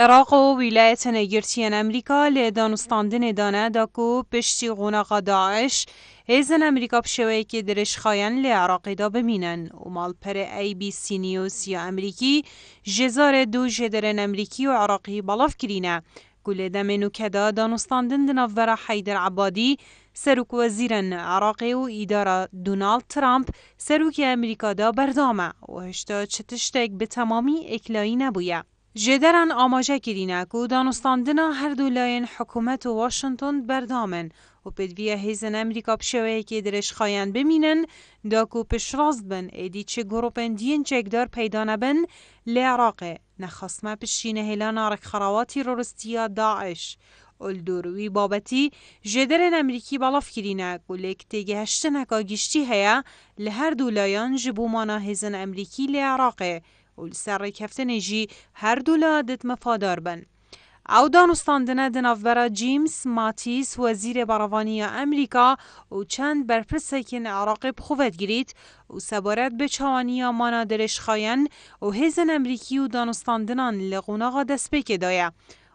عراق و ولایت نگرتیان امریکا لی دانستاندن دانه داکو پشتی غناقا داعش هیزن امریکا بشوی که درش خواین لی عراقی دا بمینن و مال پر ای بی سی نیوز یا امریکی جزار دو جدرن امریکی و عراقی بلاف کرینه گل دمنو کدا دانستاندن دنافورا حیدر عبادی سروک وزیرن عراقی و اداره دونالد ترامپ سروک امریکا دا بردامه و هشتا چتشتک به تمامی اکلایی نبویه. جدران آماجه کرینه که دانستاندنا هر دولاین حکومت و واشنطن بردامن و پدویه هیزن امریکا بشوه که درش خواین بمینن داکو پشرازد بن ایدی چه گروپن دین چکدار پیدا نبن لی عراقه نخصمه پشینه هلان آرک خراواتی رورستیا داعش الدوروی بابتی جدرن امریکی بلاف کرینه گولیک تیگه هشتنکا گشتی هیا لهر دولایان جبومانا هیزن امریکی لی عراقه و سر کفتن جی هر دولا دت مفادار بن. او دانستاندنه دنافورا جیمز ماتیس وزیر براوانی امریکا و چند برپرسکین عراقی بخوفت گرید و سبارت به چوانی مانا درش خواین و هیزن امریکی و دانستاندنان لغوناغا دست بکه دایه.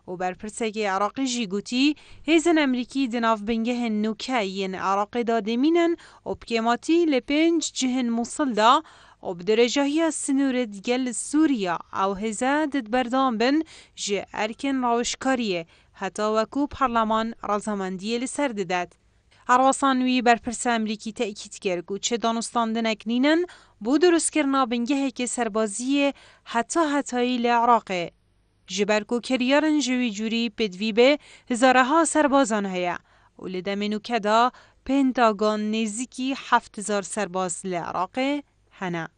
و برپرسک عراقی جی گوتی هیزن امریکی دناف بنگه نوکه ین عراقی داده مینن و بکیماتی لپنج جهن موصل دا و بدرجه سنور دیگل سوریا او هزا دد بردان بن جه ارکن راوشکاریه حتی وکو پارلمان رازماندیه لسر ددد. هرواسانوی برپرس امریکی تأکید کرد که چه دانستاندنک نینن بو درست کرنا بنگه که سربازیه حتی لعراقه. جبرکو کریارن جوی جوری پدوی به هزاره ها سربازان هیا و لدمنو کدا پنتاگون نزیکی 7000 سرباز لعراقه هنه.